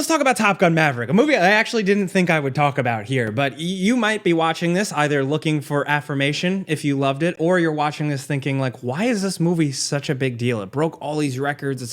let's talk about Top Gun Maverick, a movie I actually didn't think I would talk about here, but you might be watching this either looking for affirmation if you loved it, or you're watching this thinking like, why is this movie such a big deal? It broke all these records. It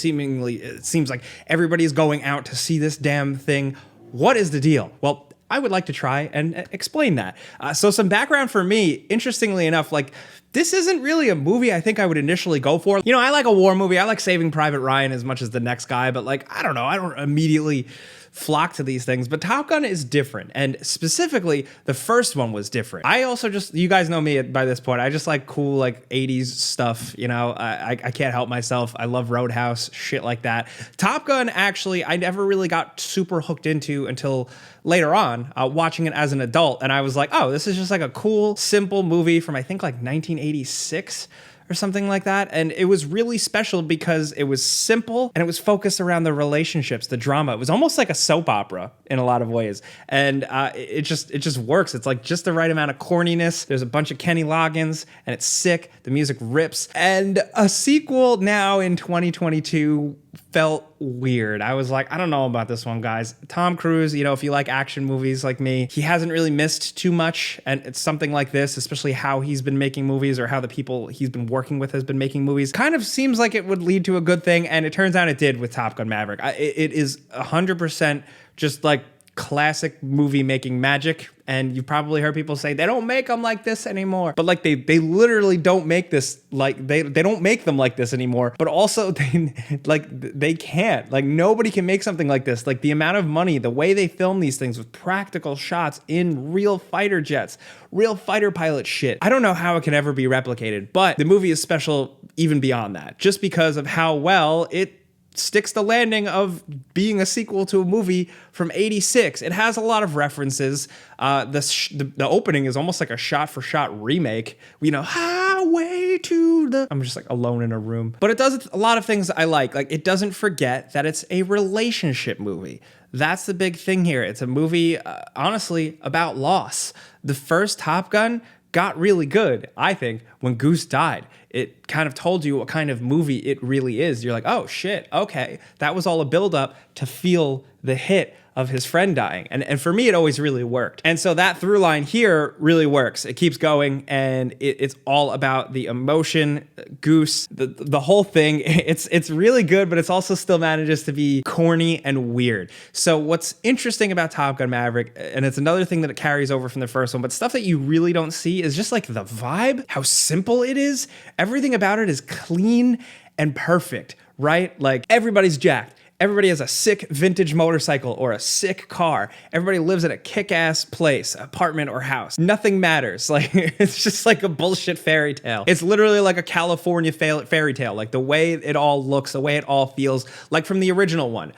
seems like everybody's going out to see this damn thing. What is the deal? Well, I would like to try and explain that. So some background for me, interestingly enough, like this isn't really a movie I think I would initially go for. You know, I like a war movie. I like Saving Private Ryan as much as the next guy, but like, I don't know. I don't immediately flock to these things, but Top Gun is different. And specifically, the first one was different. I also you guys know me by this point. I just like cool, like 80s stuff. You know, I can't help myself. I love Roadhouse, shit like that. Top Gun, actually, I never really got super hooked into until later on, watching it as an adult. And I was like, oh, this is just like a cool, simple movie from, I think, like 1986 or something like that. And it was really special because it was simple and it was focused around the relationships, the drama. It was almost like a soap opera in a lot of ways. And it just works. It's like just the right amount of corniness. There's a bunch of Kenny Loggins and it's sick. The music rips. And a sequel now in 2022 felt weird. I was like, I don't know about this one, guys. Tom Cruise, you know, if you like action movies like me, he hasn't really missed too much. And it's something like this, especially how he's been making movies or how the people he's been working with has been making movies, kind of seems like it would lead to a good thing. And it turns out it did with Top Gun Maverick. It is 100% just like classic movie making magic. And you've probably heard people say they don't make them like this anymore, but like they literally don't make this, like they don't make them like this anymore, but also they can't, like nobody can make something like this. Like the amount of money, the way they film these things with practical shots in real fighter jets, real fighter pilot shit. I don't know how it can ever be replicated, but the movie is special even beyond that, just because of how well it sticks the landing of being a sequel to a movie from 86. It has a lot of references. The opening is almost like a shot-for-shot remake. You know, highway to the... I'm just like alone in a room. But it does a lot of things I like. Like, it doesn't forget that it's a relationship movie. That's the big thing here. It's a movie, honestly, about loss. The first Top Gun got really good, I think, when Goose died. It kind of told you what kind of movie it really is. You're like, oh shit, okay. That was all a buildup to feel the hit of his friend dying. And for me, it always really worked. And so that through line here really works. It keeps going and it's all about the emotion, Goose, the whole thing. It's really good, but it's also still manages to be corny and weird. So what's interesting about Top Gun Maverick, and it's another thing that it carries over from the first one, but stuff that you really don't see is just like the vibe, how simple it is. Everything about it is clean and perfect, right? Like everybody's jacked. Everybody has a sick vintage motorcycle or a sick car. Everybody lives in a kick-ass place, apartment or house. Nothing matters. Like, it's just like a bullshit fairy tale. It's literally like a California fairy tale. Like the way it all looks, the way it all feels, like from the original one.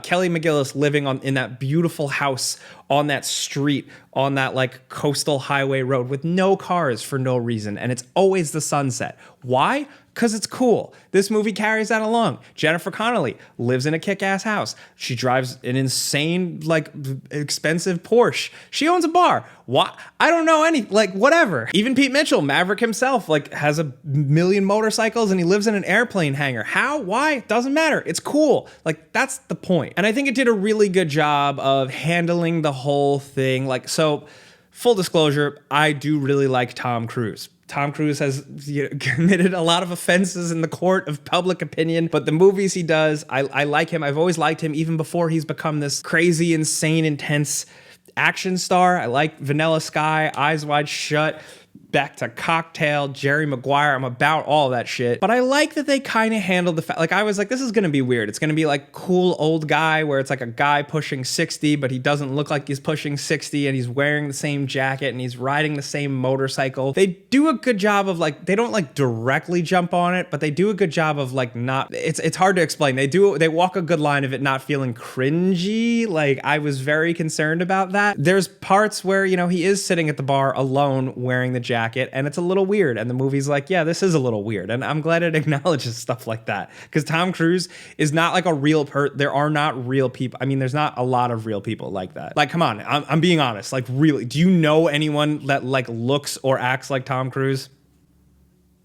Kelly McGillis living in that beautiful house on that street, on that like coastal highway road with no cars for no reason. And it's always the sunset. Why? Because it's cool. This movie carries that along. Jennifer Connelly lives in a kick-ass house. She drives an insane, like, expensive Porsche. She owns a bar. Why? I don't know whatever. Even Pete Mitchell, Maverick himself, like, has a million motorcycles and he lives in an airplane hangar. How? Why? Doesn't matter. It's cool. Like, that's the point. And I think it did a really good job of handling the whole thing. Like, so, full disclosure, I do really like Tom Cruise. Tom Cruise has committed a lot of offenses in the court of public opinion, but the movies he does, I like him. I've always liked him even before he's become this crazy, insane, intense action star. I like Vanilla Sky, Eyes Wide Shut, back to Cocktail, Jerry Maguire. I'm about all that shit. But I like that they kind of handled the fact, like I was like, this is going to be weird. It's going to be like cool old guy where it's like a guy pushing 60, but he doesn't look like he's pushing 60 and he's wearing the same jacket and he's riding the same motorcycle. They do a good job of like, they don't like directly jump on it, but they do a good job of like not, it's hard to explain. They walk a good line of it not feeling cringy. Like I was very concerned about that. There's parts where, you know, he is sitting at the bar alone wearing the jacket and it's a little weird. And the movie's like, yeah, this is a little weird. And I'm glad it acknowledges stuff like that because Tom Cruise is not like a real there are not real people. I mean, there's not a lot of real people like that. Like, come on, I'm being honest. Like, really, do you know anyone that like looks or acts like Tom Cruise?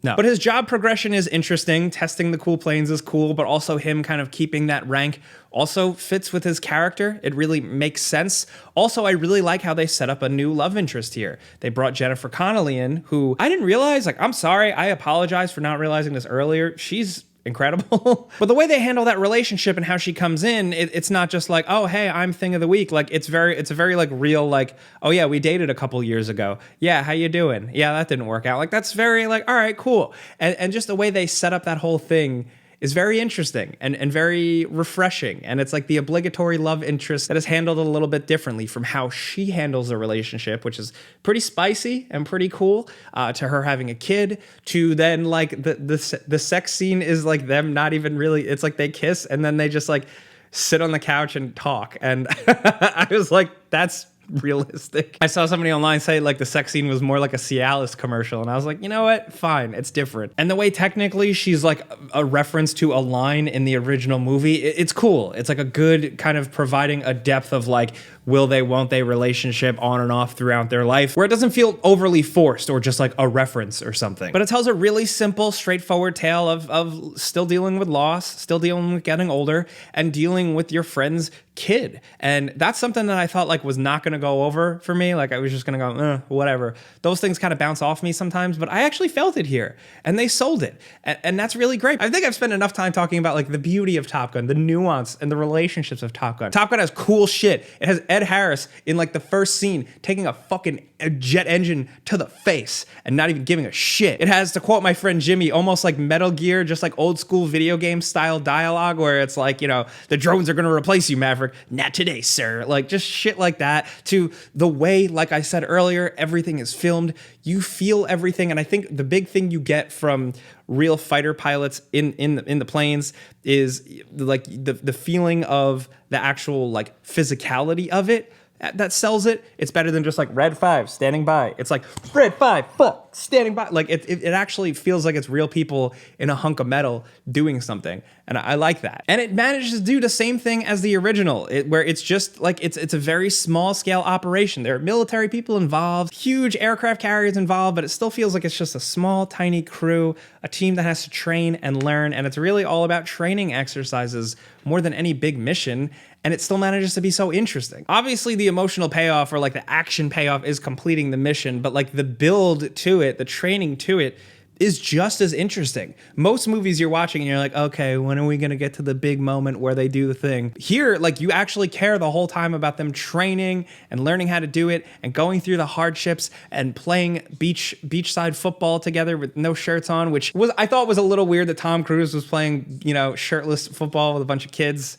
No. But his job progression is interesting. Testing the cool planes is cool, but also him kind of keeping that rank also fits with his character. It really makes sense. Also, I really like how they set up a new love interest here. They brought Jennifer Connelly in, who I didn't realize, like, I'm sorry, I apologize for not realizing this earlier. She's incredible. But the way they handle that relationship and how she comes in, it's not just like, oh, hey, I'm thing of the week. Like, it's a very like real, like, oh yeah, we dated a couple years ago. Yeah, how you doing? Yeah, that didn't work out. Like, that's very like, all right, cool. And just the way they set up that whole thing is very interesting and very refreshing. And it's like the obligatory love interest that is handled a little bit differently from how she handles a relationship, which is pretty spicy and pretty cool, to her having a kid, to then like the sex scene is like them not even really, it's like they kiss and then they just like sit on the couch and talk. And I was like, that's realistic. I saw somebody online say like the sex scene was more like a Cialis commercial, and I was like, you know what? Fine, it's different. And the way technically she's like a reference to a line in the original movie, it's cool. It's like a good kind of providing a depth of like, will they, won't they relationship on and off throughout their life, where it doesn't feel overly forced or just like a reference or something. But it tells a really simple, straightforward tale of still dealing with loss, still dealing with getting older, and dealing with your friend's kid. And that's something that I thought like was not going to go over for me. Like I was just going to go, whatever. Those things kind of bounce off me sometimes, but I actually felt it here and they sold it. And that's really great. I think I've spent enough time talking about like the beauty of Top Gun, the nuance and the relationships of Top Gun. Top Gun has cool shit. It has Ed Harris in like the first scene taking a fucking jet engine to the face and not even giving a shit. It has, to quote my friend Jimmy, almost like Metal Gear, just like old school video game style dialogue where it's like, you know, the drones are going to replace you, Maverick. Not today, sir. Like just shit like that, to the way, like I said earlier, everything is filmed. You feel everything. And I think the big thing you get from real fighter pilots in the planes is like the feeling of the actual like physicality of it. That sells it. It's better than just like Red 5 standing by. It's like Red 5 fuck standing by. Like it actually feels like it's real people in a hunk of metal doing something, and I like that. And it manages to do the same thing as the original, where it's just like it's a very small scale operation. There are military people involved, huge aircraft carriers involved, but it still feels like it's just a small tiny crew, a team that has to train and learn, and it's really all about training exercises more than any big mission. And it still manages to be so interesting. Obviously, the emotional payoff or like the action payoff is completing the mission, but like the build to it, the training to it, is just as interesting. Most movies you're watching and you're like, okay, when are we gonna get to the big moment where they do the thing? Here, like you actually care the whole time about them training and learning how to do it and going through the hardships and playing beachside football together with no shirts on, which was, I thought was a little weird that Tom Cruise was playing, you know, shirtless football with a bunch of kids.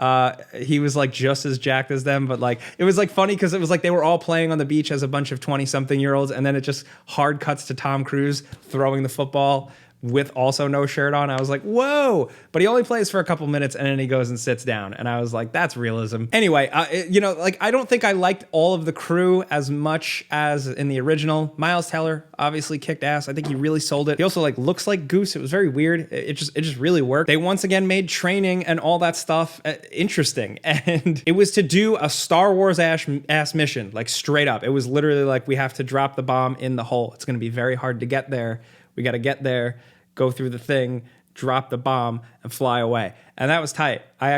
He was like just as jacked as them, but like, it was like funny because it was like they were all playing on the beach as a bunch of 20-something-year-olds, and then it just hard cuts to Tom Cruise throwing the football with also no shirt on. I was like, whoa, but he only plays for a couple minutes and then he goes and sits down. And I was like, that's realism. Anyway, you know, like I don't think I liked all of the crew as much as in the original. Miles Teller obviously kicked ass. I think he really sold it. He also like looks like Goose. It was very weird. It just really worked. They once again made training and all that stuff interesting. And it was to do a Star Wars ass mission, like straight up. It was literally like, we have to drop the bomb in the hole. It's going to be very hard to get there. We got to get there, go through the thing, drop the bomb, and fly away. And that was tight. I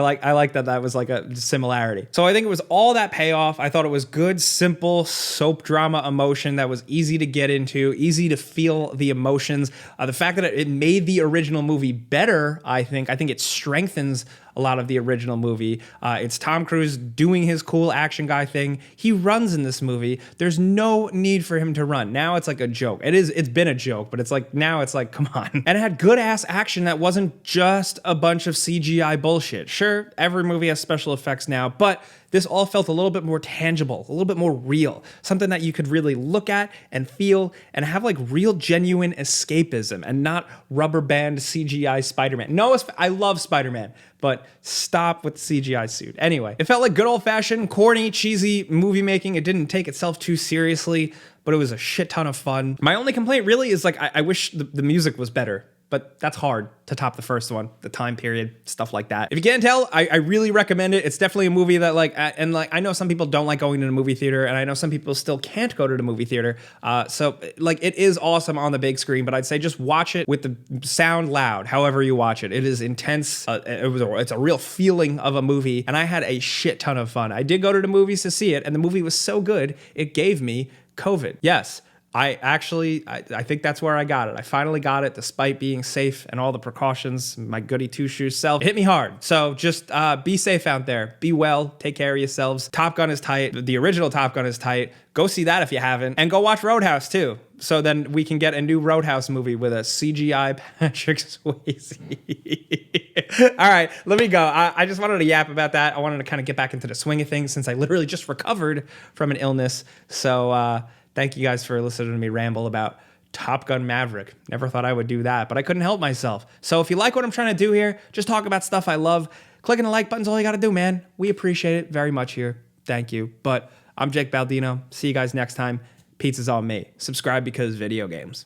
like that was like a similarity. So I think it was all that payoff. I thought it was good, simple soap drama emotion that was easy to get into, easy to feel the emotions. The fact that it made the original movie better, I think it strengthens a lot of the original movie. It's Tom Cruise doing his cool action guy thing. He runs in this movie. There's no need for him to run. Now it's like a joke. It's been a joke, but it's like, now it's like, come on. And it had good ass action that wasn't just a bunch of CGI bullshit. Sure, every movie has special effects now, but this all felt a little bit more tangible, a little bit more real, something that you could really look at and feel and have like real genuine escapism and not rubber band CGI Spider-Man. No, I love Spider-Man, but stop with the CGI suit. Anyway, it felt like good old fashioned, corny, cheesy movie making. It didn't take itself too seriously, but it was a shit ton of fun. My only complaint really is like, I wish the music was better but that's hard to top the first one, the time period, stuff like that. If you can't tell, I really recommend it. It's definitely a movie that I know some people don't like going to the movie theater, and I know some people still can't go to the movie theater. So it is awesome on the big screen, but I'd say just watch it with the sound loud, however you watch it. It is intense. It's a real feeling of a movie, and I had a shit ton of fun. I did go to the movies to see it, and the movie was so good, it gave me COVID. Yes. I think that's where I got it. I finally got it despite being safe and all the precautions. My goody two-shoes self hit me hard. So just be safe out there. Be well. Take care of yourselves. Top Gun is tight. The original Top Gun is tight. Go see that if you haven't. And go watch Roadhouse too. So then we can get a new Roadhouse movie with a CGI Patrick Swayze. All right, let me go. I just wanted to yap about that. I wanted to kind of get back into the swing of things since I literally just recovered from an illness. So thank you guys for listening to me ramble about Top Gun Maverick. Never thought I would do that, but I couldn't help myself. So if you like what I'm trying to do here, just talk about stuff I love. Clicking the like button's all you got to do, man. We appreciate it very much here. Thank you. But I'm Jake Baldino. See you guys next time. Pizza's on me. Subscribe because video games.